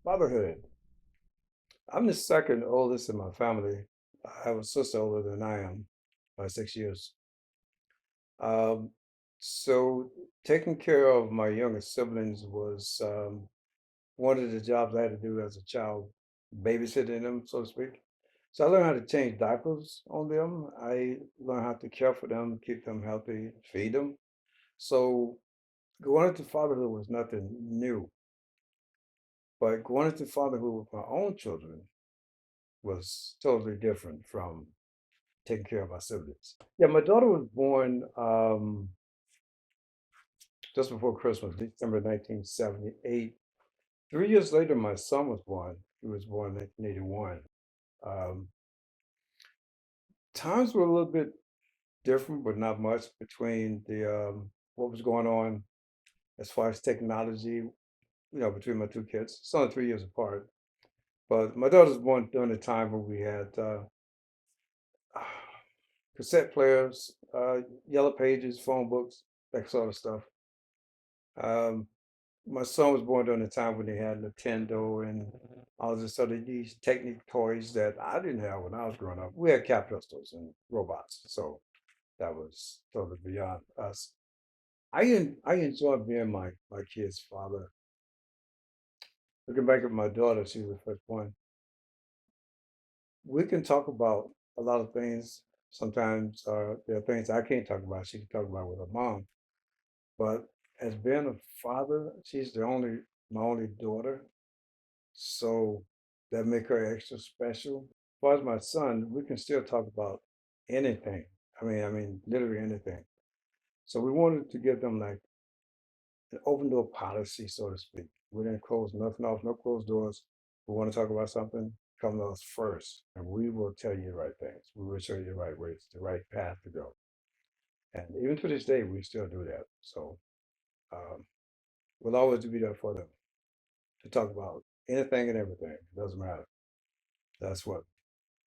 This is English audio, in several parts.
Fatherhood. I'm the second oldest in my family. I have a sister older than I am by 6 years. Um, so taking care of my younger siblings was one of the jobs I had to do as a child, babysitting them, so to speak. So I learned how to change diapers on them. I learned how to care for them, keep them healthy, feed them. So going into fatherhood was nothing new, but going into fatherhood with my own children was totally different from taking care of my siblings. Yeah, my daughter was born just before Christmas, December 1978. 3 years later, my son was born. He was born in 1981. Um, Times were a little bit different, but not much between the what was going on as far as technology, between my two kids. It's only 3 years apart. But my daughter was born during the time when we had cassette players, yellow pages, phone books, that sort of stuff. Um, my son was born during the time when they had Nintendo and all this other these technic toys that I didn't have when I was growing up. We had cat pistols and robots, so that was totally beyond us. I enjoyed being my kid's father. Looking back at my daughter, she was the first one. We can talk about a lot of things. Sometimes there are things I can't talk about. She can talk about with her mom. But as being a father, she's the only my only daughter, so that make her extra special. As far as my son, we can still talk about anything. I mean, literally anything. So we wanted to give them like an open door policy, so to speak. We didn't close nothing off, no closed doors. We want to talk about something, come to us first, and we will tell you the right things. We will show you the right ways, the right path to go. And even to this day, we still do that. So um, we'll always be there for them to talk about anything and everything. It doesn't matter. That's what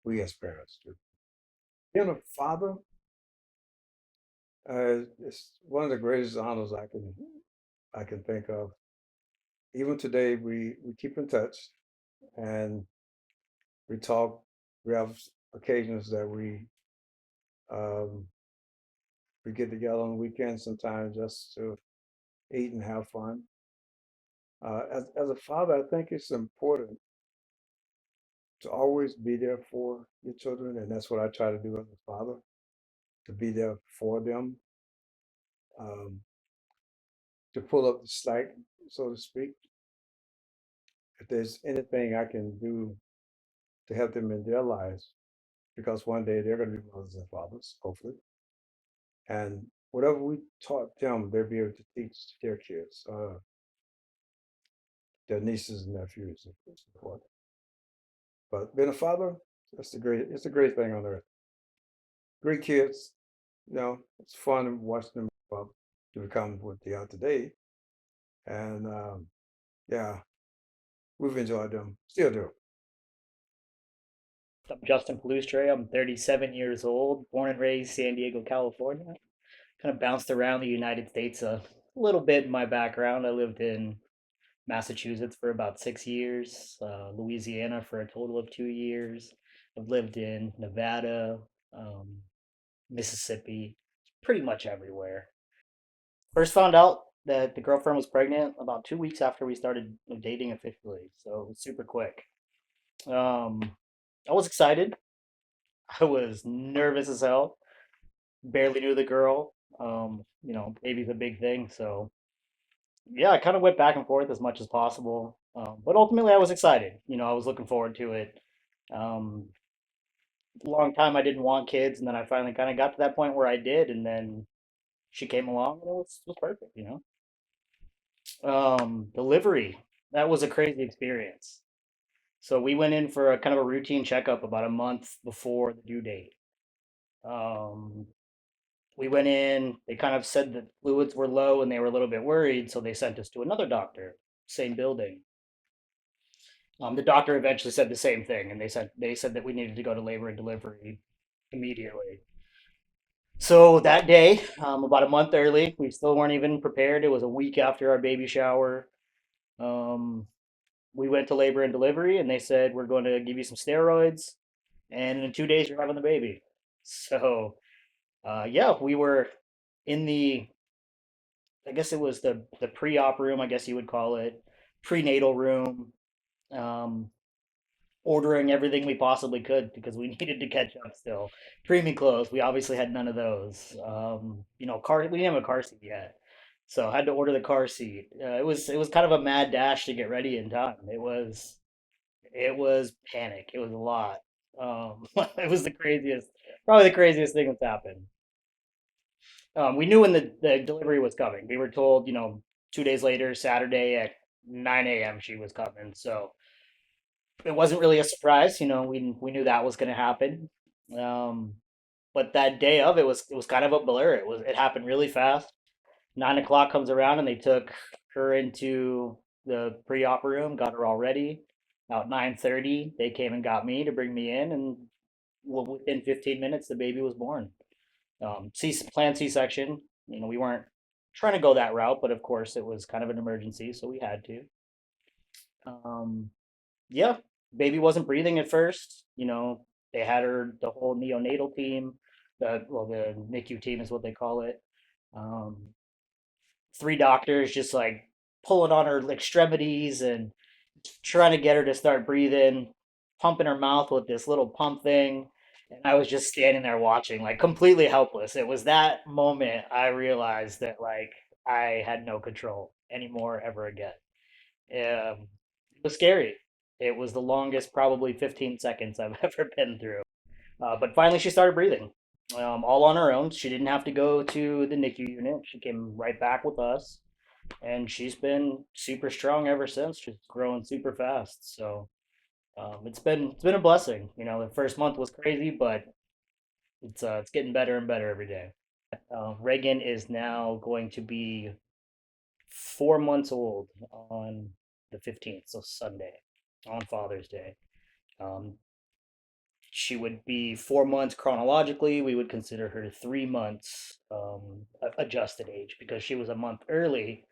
we as parents do. Being a father is one of the greatest honors I can think of. Even today, we keep in touch and we talk. We have occasions that um, we get together on the weekends sometimes just to eat and have fun. As a father, I think it's important to always be there for your children, and that's what I try to do as a father, to be there for them, um, to pull up the slack, so to speak. If there's anything I can do to help them in their lives, because one day they're going to be mothers and fathers, hopefully, and whatever we taught them, they'll be able to teach their kids, their nieces and nephews, if it's important. But being a father, it's a great thing on earth. Great kids, it's fun watching them grow up to become what they are today. And yeah, we've enjoyed them, still do. I'm Justin Palustre. I'm 37 years old, born and raised San Diego, California. Kind of bounced around the United States a little bit in my background. I lived in Massachusetts for about 6 years, Louisiana for a total of 2 years. I've lived in Nevada, um, Mississippi, pretty much everywhere. First found out that the girlfriend was pregnant about 2 weeks after we started dating officially, so it was super quick. Um, I was excited. I was nervous as hell. Barely knew the girl. Baby's a big thing, so yeah, I kind of went back and forth as much as possible. But ultimately, I was excited. I was looking forward to it. Um, a long time I didn't want kids, and then I finally kind of got to that point where I did, and then she came along, and it was perfect. Delivery, that was a crazy experience. So we went in for a kind of a routine checkup about a month before the due date. Um, we went in, they kind of said that fluids were low and they were a little bit worried, so they sent us to another doctor, same building. The doctor eventually said the same thing, and they said that we needed to go to labor and delivery immediately. So that day, about a month early, we still weren't even prepared. It was a week after our baby shower. Um, we went to labor and delivery, and they said we're going to give you some steroids, and in 2 days you're having the baby. So yeah, we were in the, I guess it was the pre-op room, I guess you would call it, prenatal room, um, ordering everything we possibly could because we needed to catch up still. Preemie clothes, we obviously had none of those. Car, we didn't have a car seat yet, so I had to order the car seat. It was kind of a mad dash to get ready in time. It was panic. It was a lot. It was the craziest, probably the craziest thing that's happened. We knew when the delivery was coming. We were told, 2 days later, Saturday at 9 a.m. she was coming. So it wasn't really a surprise. We knew that was going to happen. Um, but that day of it was kind of a blur. It happened really fast. 9 o'clock comes around and they took her into the pre-op room, got her all ready. About 9:30, they came and got me to bring me in, and within 15 minutes, the baby was born. Planned C-section. We weren't trying to go that route, but of course, it was kind of an emergency, so we had to. Um, yeah, baby wasn't breathing at first. They had her, the whole neonatal team, the NICU team is what they call it. Um, Three doctors just like pulling on her extremities and trying to get her to start breathing, pumping her mouth with this little pump thing. And I was just standing there watching, like completely helpless. It was that moment I realized that like I had no control anymore ever again. It was scary. It was the longest, probably 15 seconds I've ever been through. But finally, she started breathing, all on her own. She didn't have to go to the NICU unit. She came right back with us, and she's been super strong ever since. She's growing super fast. So it's been a blessing. The first month was crazy, but it's getting better and better every day. Reagan is now going to be 4 months old on the 15th, so Sunday, on Father's Day. Um, she would be 4 months chronologically. We would consider her 3 months adjusted age because she was a month early.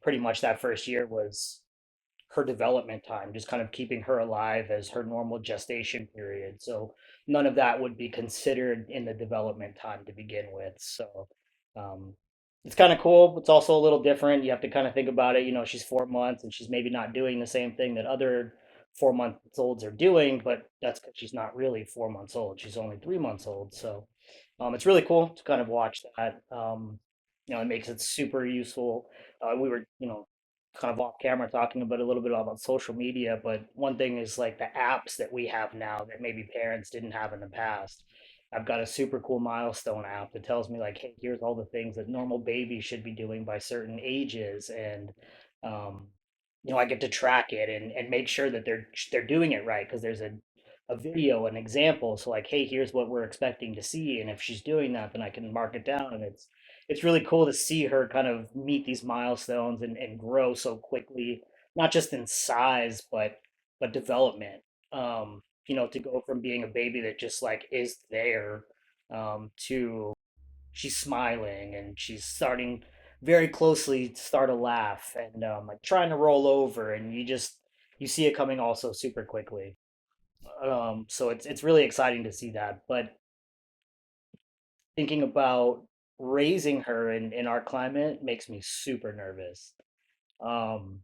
Pretty much that first year was her development time, just kind of keeping her alive as her normal gestation period. So none of that would be considered in the development time to begin with. So um, it's kind of cool. It's also a little different. You have to kind of think about it. She's 4 months and she's maybe not doing the same thing that other 4 month olds are doing, but that's because she's not really 4 months old. She's only 3 months old. So it's really cool to kind of watch that. It makes it super useful. We were, kind of off camera talking about a little bit about social media, but one thing is like the apps that we have now that maybe parents didn't have in the past. I've got a super cool milestone app that tells me like, hey, here's all the things that normal babies should be doing by certain ages, and um, I get to track it and make sure that they're doing it right because there's a video, an example. So like, hey, here's what we're expecting to see, and if she's doing that, then I can mark it down, and it's really cool to see her kind of meet these milestones and grow so quickly, not just in size, but development. To go from being a baby that just like is there, to she's smiling and she's starting very closely to start a laugh and like trying to roll over, and you see it coming also super quickly. So it's really exciting to see that. But thinking about raising her in our climate makes me super nervous. Um,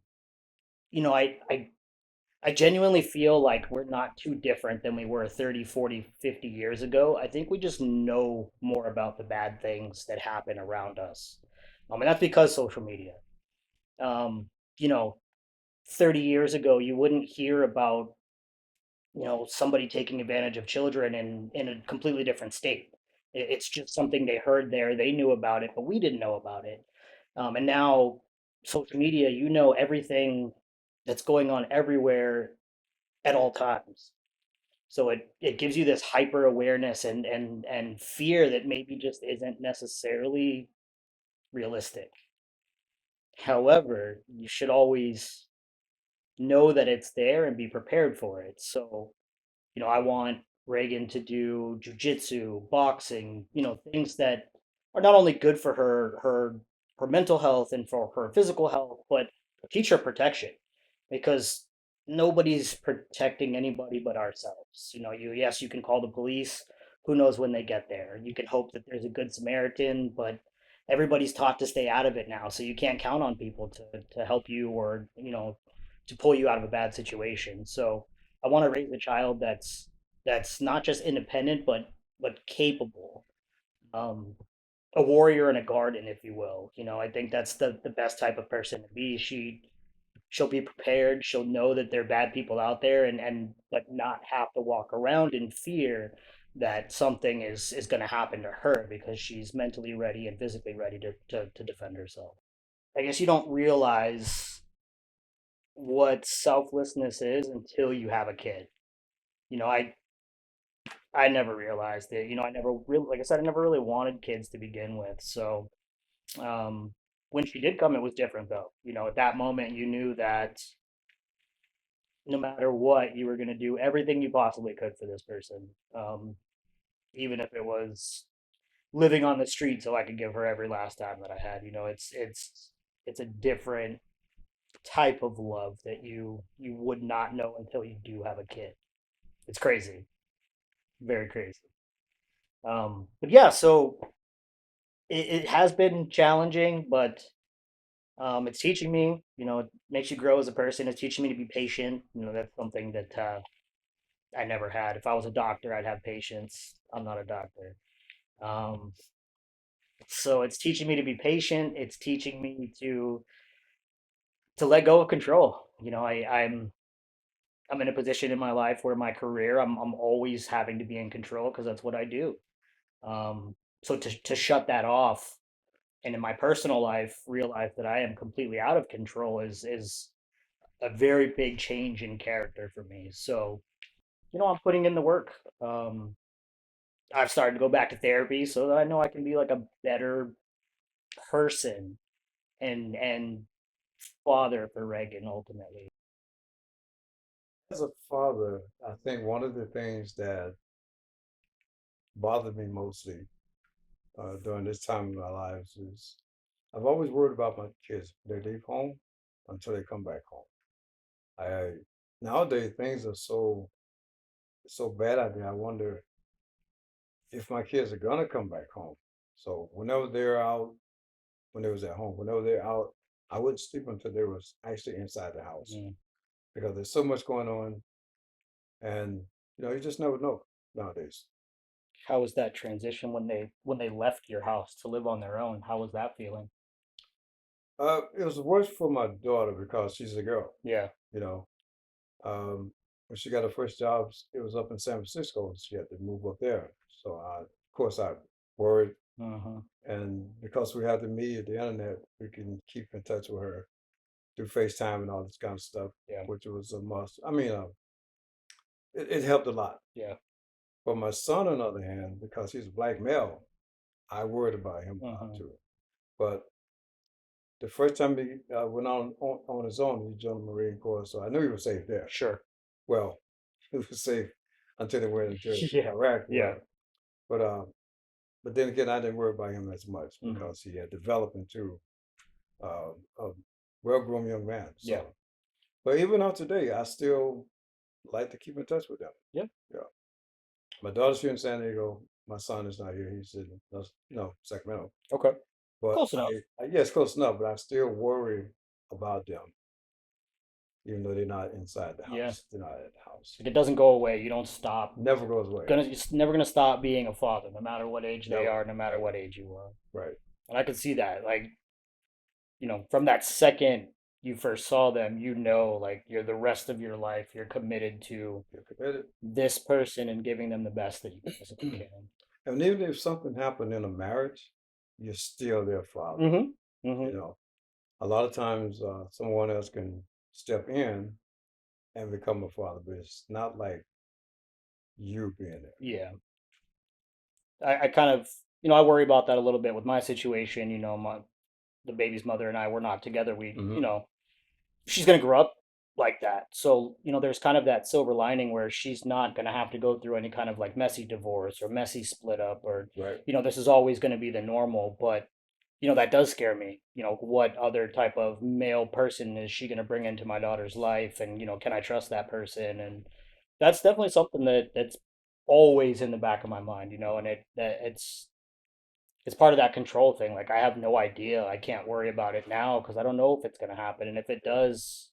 I genuinely feel like we're not too different than we were 30, 40, 50 years ago. I think we just know more about the bad things that happen around us. And that's because social media. Um, you know, 30 years ago, you wouldn't hear about, somebody taking advantage of children in a completely different state. It's just something they heard there, they knew about it, but we didn't know about it. And now, social media, you know everything that's going on everywhere at all times. So it gives you this hyper awareness and fear that maybe just isn't necessarily realistic. However, you should always know that it's there and be prepared for it. So I want Reagan to do jujitsu, boxing, things that are not only good for her mental health and for her physical health, but teach her protection. Because nobody's protecting anybody but ourselves. Yes, you can call the police. Who knows when they get there? You can hope that there's a good Samaritan, but everybody's taught to stay out of it now, so you can't count on people to help you, or to pull you out of a bad situation. So I want to raise a child that's not just independent, but capable. Um, a warrior in a garden, if you will. I think that's the best type of person to be. She'll be prepared. She'll know that there are bad people out there, and but not have to walk around in fear that something is going to happen to her, because she's mentally ready and physically ready to defend herself. I guess you don't realize what selflessness is until you have a kid. I never realized it. I never really, like I said, I never really wanted kids to begin with. So when she did come, it was different though. At that moment, you knew that no matter what, you were going to do everything you possibly could for this person, even if it was living on the street so I could give her every last dime that I had. It's a different type of love that you would not know until you do have a kid. It's crazy, very crazy. But yeah, so it has been challenging, but it's teaching me. It makes you grow as a person. It's teaching me to be patient. That's something that I never had. If I was a doctor, I'd have patience. I'm not a doctor. Um, so it's teaching me to be patient. It's teaching me to let go of control. I'm in a position in my life where my career, I'm always having to be in control because that's what I do. Um, so to shut that off, and in my personal life realize that I am completely out of control is a very big change in character for me. So I'm putting in the work. I've started to go back to therapy so that I know I can be like a better person and father for Reagan ultimately. As a father, I think one of the things that bothered me mostly during this time in our lives is I've always worried about my kids. They leave home until they come back home. I Nowadays things are so bad out there. I wonder if my kids are gonna come back home. So whenever they're out, when they was at home, whenever they're out, I wouldn't sleep until they was actually inside the house Mm. because there's so much going on, and you just never know nowadays. How was that transition when they left your house to live on their own? How was that feeling? It was worse for my daughter because she's a girl. Yeah. You know, um, when she got her first job, it was up in San Francisco. She had to move up there. So of course, I worried, Hmm. and because we have the media, the internet, we can keep in touch with her through FaceTime and all this kind of stuff, Yeah. which was a must. I mean, it helped a lot. Yeah. But my son, on the other hand, because he's a black male, I worried about him a lot Hmm. too. But the first time he went on his own, he joined the Marine Corps, so I knew he was safe there. Sure. Well, he was safe until they went into Yeah. Iraq, Yeah. where, but then again, I didn't worry about him as much Hmm. because he had developed into a well-grown young man. Yeah. So, but even on today, I still like to keep in touch with them. Yeah. Yeah, my daughter's here in San Diego. My son is not here. He's in Sacramento. Okay. But Close enough. yeah, it's close enough. But I still worry about them, even though they're not inside the Yeah. house. They're not at the house. Like, it doesn't go away. You don't stop. Never goes away. It's never gonna stop being a father, no matter what age they Never. are, no matter Never. what age you are. Right. And I could see that. Like, from that second you first saw them, like you're the rest of your life, you're committed to You're committed. this person and giving them the best that you possibly can. And even if something happened in a marriage, you're still their father. Mm-hmm. Mm-hmm. You know, a lot of times someone else can step in and become a father, but it's not like you being there. Yeah. I kind of, I worry about that a little bit with my situation. The baby's mother and I were not together. Hmm. She's going to grow up like that. So, there's kind of that silver lining where she's not going to have to go through any kind of like messy divorce or messy split up, or, Right. this is always going to be the normal. But that does scare me. What other type of male person is she going to bring into my daughter's life? And, can I trust that person? And that's definitely something that's always in the back of my mind, and it's part of that control thing. Like I have no idea. I can't worry about it now because I don't know if it's going to happen. And if it Yeah. does,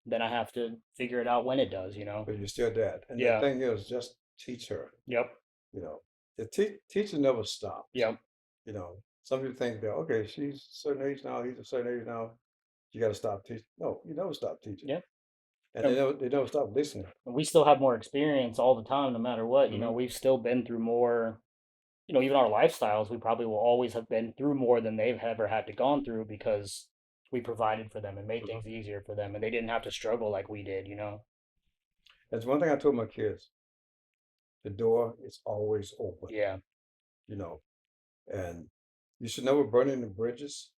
then I have to figure it out when it does. But you're still dad. And the Yeah. thing is, just teach her. Yep. You know, the teaching never stops. Yep. Some people think that okay, she's a certain age now, he's a certain age now. You got to stop teaching. No, you never stop teaching, Yep. and And they never stop listening. we still have more experience all the time, no matter what. Hmm. We've still been through more. Even our lifestyles, we probably will always have been through more than they've ever had to gone through because we provided for them and made Hmm. things easier for them, and they didn't have to struggle like we did. That's one thing I told my kids: the door is always open. Yeah. You know, and you should never burn any bridges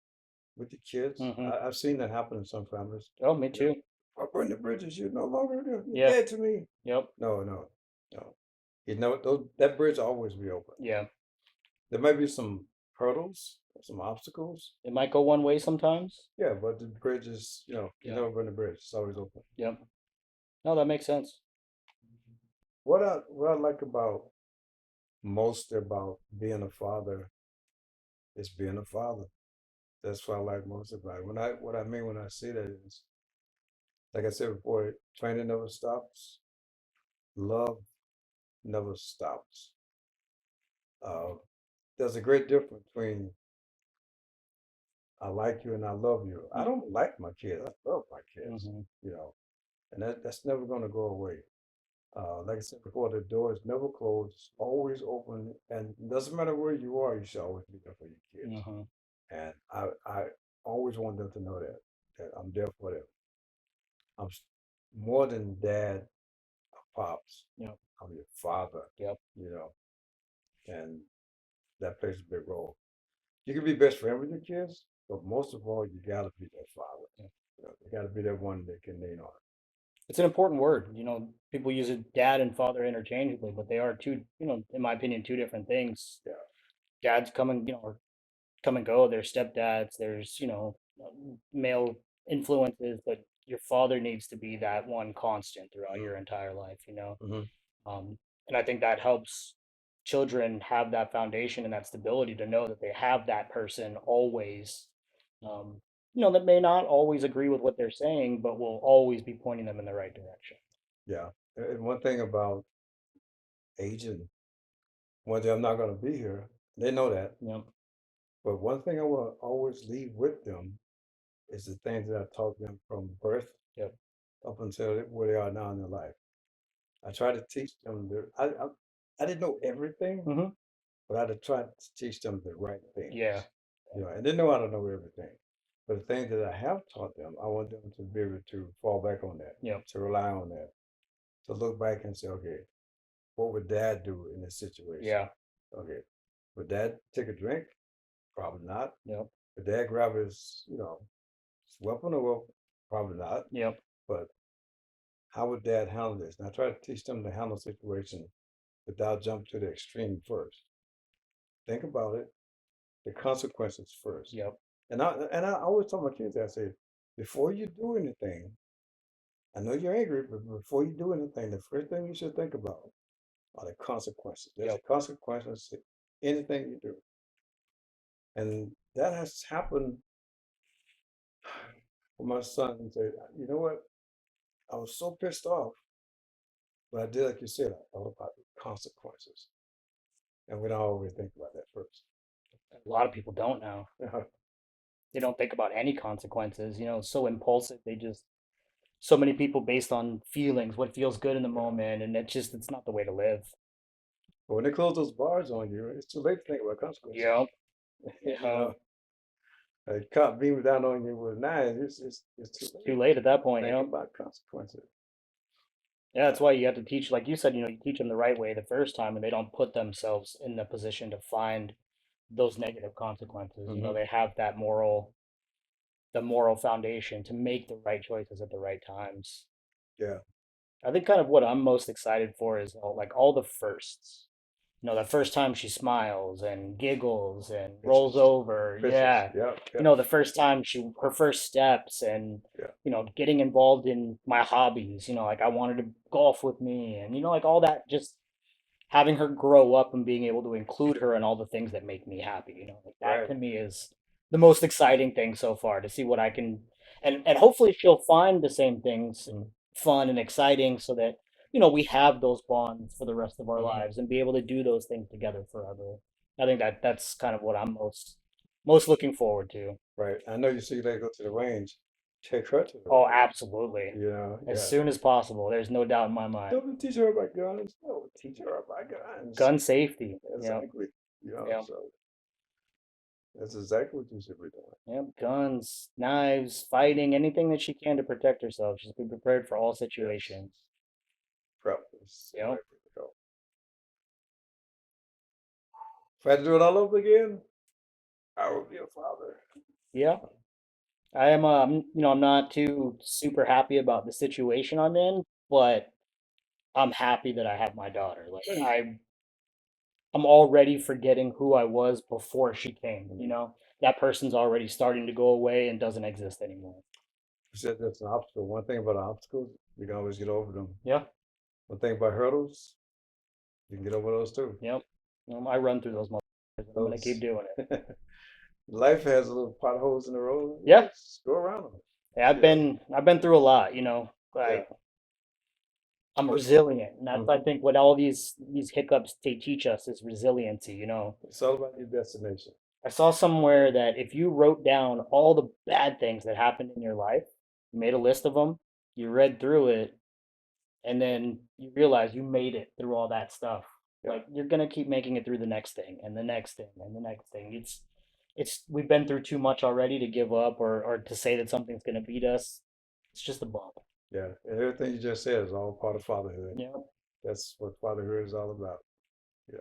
with the kids. Hmm. I've seen that happen in some families. Oh, me You know, too. I burn the bridges. You're no longer you're Yeah. dead to me. Yep. No, no, no. That bridge will always be open. Yeah. There might be some hurdles, some obstacles. It might go one way sometimes. Yeah, but the bridge is, you Yeah. never burn the bridge. It's always open. Yep. No, that makes sense. What I like about most about being a father is being a father. That's what I like most about it. What I mean when I say that is, like I said before, training never stops. Love never stops. Uh, there's a great difference between I like you and I love you. I don't like my kids. I love my kids. Mm-hmm. You know, and that's never going to go away. Like I said before, the door is never closed, it's always open, and it doesn't matter where you are, you should always be there for your kids. Mm-hmm. And I always want them to know that I'm there for them. More than dad or pops. Yep. I'm your father, Yep. you know, and that plays a big role. You can be best friend with your kids, but most of all, you gotta be their father. Yep. You gotta be that one they can lean on. It's an important word. People use it dad and father interchangeably, but they are two, in my opinion, two different things. Yeah. Dads or come and go. There's stepdads. There's male influences, but your father needs to be that one constant throughout Hmm. your entire life. Hmm. Um, and I think that helps children have that foundation and that stability to know that they have that person always. Um, that may not always agree with what they're saying, but will always be pointing them in the right direction. Yeah. And one thing about aging, one day I'm not gonna be here. They know that. Yep. But one thing I want to always leave with them is the things that I taught them from birth Yep. up until where they are now in their life. I try to teach them I didn't know everything, Hmm. but I had to try to teach them the right Yeah. things. And they know I don't know everything. But the things that I have taught them, I want them to be able to fall back on that, Yep. to rely on that, to look back and say, okay, what would dad do in this situation? Yeah. Okay, would dad take a drink? Probably not. Yep. Would dad grab his weapon or probably not? Yep. But how would dad handle this? And I try to teach them to handle the situation without jumping to the extreme first. Think about it, the consequences first. Yep. And I always tell my kids, I say, before you do anything, I know you're angry, but before you do anything, the first thing you should think about are the consequences. There's a Yep. consequences to anything you do. And that has happened with my son. He said, you know what? I was so pissed off, but I did like you said, I thought about the consequences. And we don't always think about that first. A lot of people don't now. They don't think about any consequences. It's so impulsive. So many people based on feelings, what feels good in the Yeah. moment, and it's not the way to live. But when they close those bars on you, it's too late to think about consequences. Yep. you Yep. know, a cop beaming down on you with knives, it's too It's too late late at that to point. think Yep. about consequences. Yeah, that's Uh, why you have to teach, like you said, you teach them the right way the first time, and they don't put themselves in the position to find those negative consequences. hmm. They have the moral foundation to make the right choices at the right times. Yeah. I think kind of what I'm most excited for is all the firsts. The first time she smiles and giggles and rolls Pictures, over, pictures. yeah. Yep, yep, The first time her first steps and, yeah. getting involved in my hobbies, like I wanted to golf with me and, like all that, just having her grow up and being able to include her in all the things that make me happy, like that Right. to me is the most exciting thing so far to see what I can, and hopefully she'll find the same things and fun and exciting so that, we have those bonds for the rest of our Hmm. lives and be able to do those things together forever. I think that's kind of what I'm most looking forward to. Right. I know you see they go to the range. Take her to the Oh, range. absolutely. As Yeah. soon as possible. There's no doubt in my mind. Don't teach her about guns. No, teach her about guns. Gun safety. Yeah. Exactly. Yeah. So that's exactly what you should be doing. Yep, guns, knives, fighting, anything that she can to protect herself. She's been prepared for all Yes. situations. Prep is the Yep. right way to go. If I had to do it all over again, I would be a father. Yeah. I am I'm not too super happy about the situation I'm in, but I'm happy that I have my daughter. Like I'm already forgetting who I was before she came. Mhm. That person's already starting to go away and doesn't exist anymore. You said that's an obstacle. One thing about obstacles, you can always get over them. Yeah. One thing about hurdles, you can get over those too. Yep. I run through those motherfuckers. I'm gonna keep Those doing it. life has little potholes in the road. Yeah. Just go around them. Yeah, I've Yeah, been through a lot, yeah. I'm resilient, and that's I Hmm. think what all these hiccups they teach us is resiliency. It's all about your destination. I saw somewhere that if you wrote down all the bad things that happened in your life, you made a list of them, you read through it, and then you realize you made it through all that stuff. Yeah, Like you're gonna keep making it through the next thing and the next thing and the next thing. It's we've been through too much already to give up or to say that something's gonna beat us. It's just a bump. yeah. And everything you just said is all part of fatherhood. You know? That's what fatherhood is all about. Yeah.